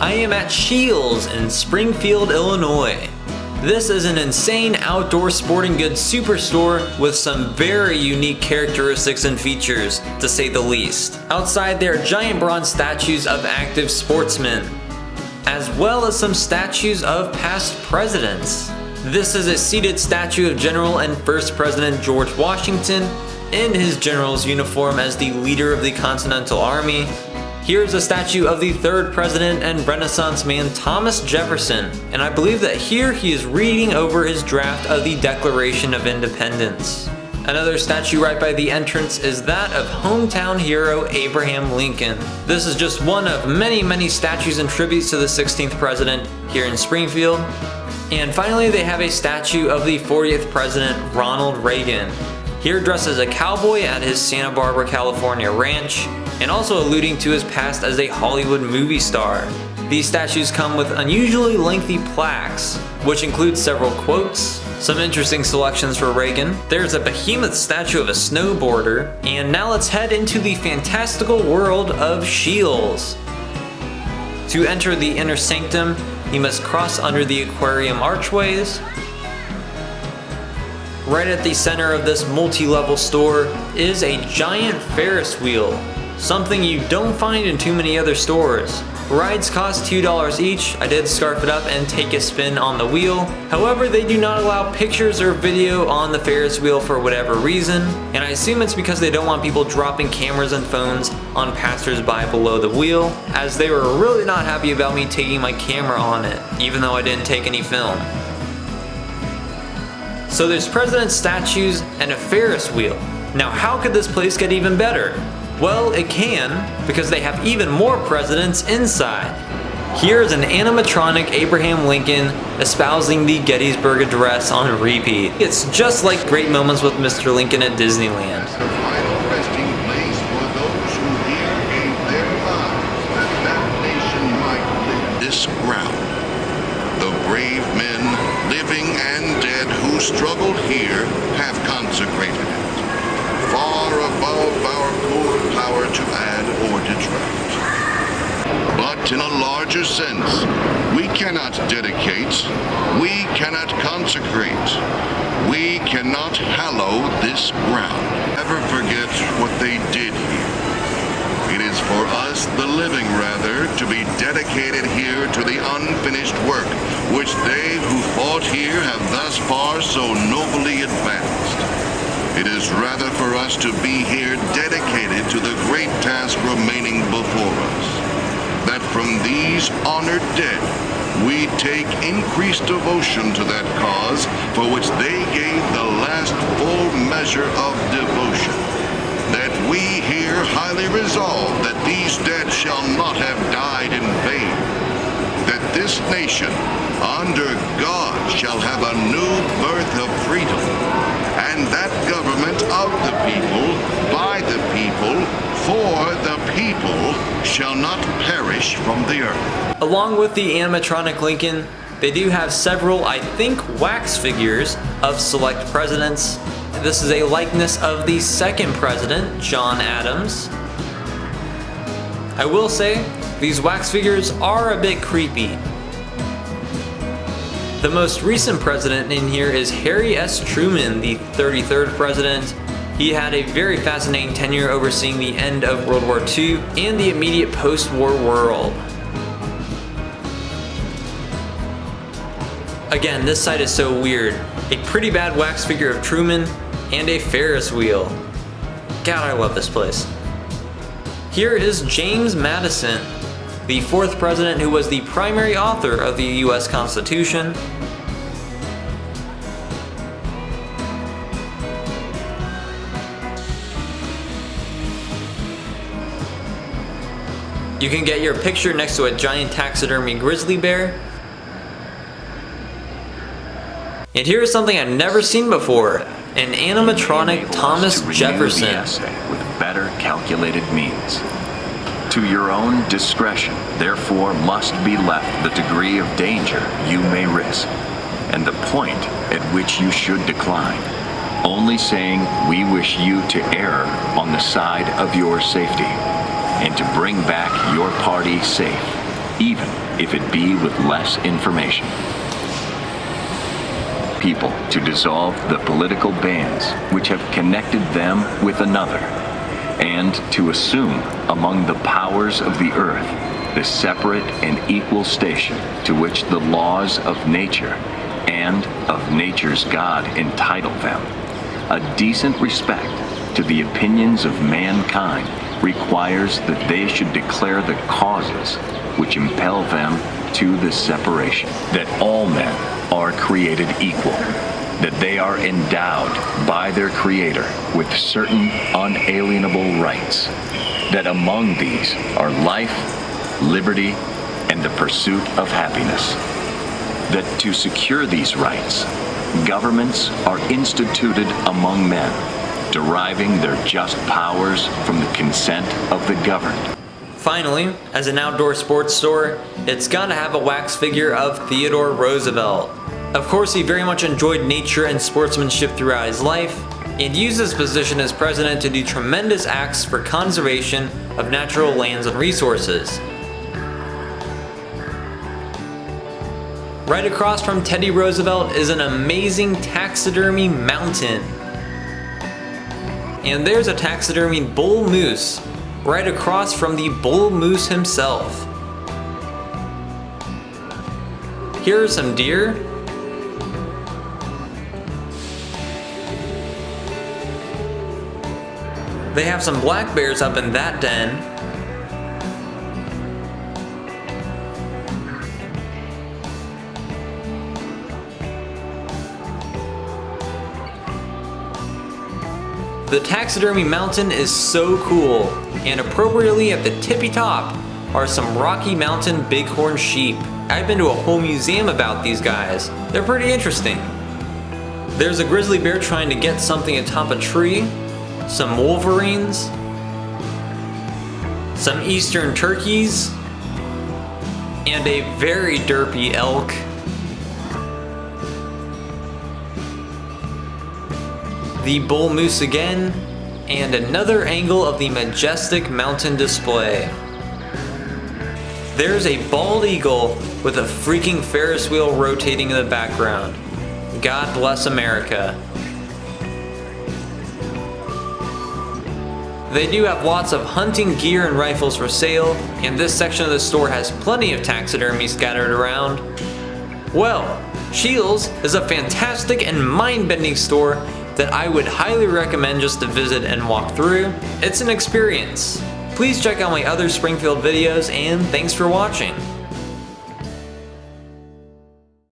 I am at Scheels in Springfield, Illinois. This is an insane outdoor sporting goods superstore with some very unique characteristics and features, to say the least. Outside there are giant bronze statues of active sportsmen, as well as some statues of past presidents. This is a seated statue of General and First President George Washington in his general's uniform as the leader of the Continental Army. Here's a statue of the third president and Renaissance man Thomas Jefferson, and I believe that here he is reading over his draft of the Declaration of Independence. Another statue right by the entrance is that of hometown hero Abraham Lincoln. This is just one of many statues and tributes to the 16th president here in Springfield. And finally, they have a statue of the 40th president Ronald Reagan, here dressed as a cowboy at his Santa Barbara, California ranch, and also alluding to his past as a Hollywood movie star. These statues come with unusually lengthy plaques, which include several quotes, some interesting selections for Reagan. There's a behemoth statue of a snowboarder, and now let's head into the fantastical world of Scheels. To enter the inner sanctum, you must cross under the aquarium archways. Right at the center of this multi-level store is a giant Ferris wheel, something you don't find in too many other stores. Rides cost $2 each. I did scarf it up and take a spin on the wheel. However, they do not allow pictures or video on the Ferris wheel for whatever reason, and I assume it's because they don't want people dropping cameras and phones on passersby below the wheel, as they were really not happy about me taking my camera on it, even though I didn't take any film. So there's president statues and a Ferris wheel. Now how could this place get even better? Well, it can, because they have even more presidents inside. Here's an animatronic Abraham Lincoln espousing the Gettysburg Address on repeat. It's just like great moments with Mr. Lincoln at Disneyland. The final resting place for those who here gave their lives that nation might live this ground. The brave men, living and dead, who struggled here have consecrated it, far above our poor power to add or detract. But in a larger sense, we cannot dedicate, we cannot consecrate, we cannot hallow this ground. Never forget what they did here. It is for us, the living rather, to be dedicated here to the unfinished work which they who fought here have thus far so nobly advanced. It is rather for us to be here dedicated to the great task remaining before us, that from these honored dead we take increased devotion to that cause for which they gave the last full measure of devotion, that we here highly resolve that these dead shall not have died in vain, that this nation under God shall have a new birth of freedom, and that government of the people, by the people, for the people, shall not perish from the earth. Along with the animatronic Lincoln, they do have several, I think, wax figures of select presidents. This is a likeness of the second president, John Adams. I will say, these wax figures are a bit creepy. The most recent president in here is Harry S. Truman, the 33rd president. He had a very fascinating tenure overseeing the end of World War II and the immediate post-war world. Again, this site is so weird. A pretty bad wax figure of Truman and a Ferris wheel. God, I love this place. Here is James Madison, the fourth president who was the primary author of the US Constitution. You can get your picture next to a giant taxidermy grizzly bear. And here is something I've never seen before, an animatronic Thomas Jefferson. The essay with better calculated means. To your own discretion, therefore, must be left the degree of danger you may risk, and the point at which you should decline, only saying we wish you to err on the side of your safety, and to bring back your party safe. even if it be with less information. People to dissolve the political bands which have connected them with another, and to assume among the powers of the earth the separate and equal station to which the laws of nature and of nature's God entitle them. A decent respect to the opinions of mankind requires that they should declare the causes which impel them to this separation, that all men are created equal, that they are endowed by their Creator with certain unalienable rights, that among these are life, liberty, and the pursuit of happiness, that to secure these rights, governments are instituted among men, deriving their just powers from the consent of the governed. Finally, as an outdoor sports store, it's gotta have a wax figure of Theodore Roosevelt. Of course, he very much enjoyed nature and sportsmanship throughout his life, and used his position as president to do tremendous acts for conservation of natural lands and resources. Right across from Teddy Roosevelt is an amazing taxidermy mountain. And there's a taxidermy bull moose right across from the bull moose himself. Here are some deer. They have some black bears up in that den. The taxidermy mountain is so cool, and appropriately at the tippy top are some Rocky Mountain bighorn sheep. I've been to a whole museum about these guys. They're pretty interesting. There's a grizzly bear trying to get something atop a tree, some wolverines, some eastern turkeys, and a very derpy elk. The bull moose again, and another angle of the majestic mountain display. There's a bald eagle with a freaking Ferris wheel rotating in the background. God bless America. They do have lots of hunting gear and rifles for sale, and this section of the store has plenty of taxidermy scattered around. Well, Scheels is a fantastic and mind-bending store that I would highly recommend just to visit and walk through. It's an experience. Please check out my other Springfield videos, and thanks for watching.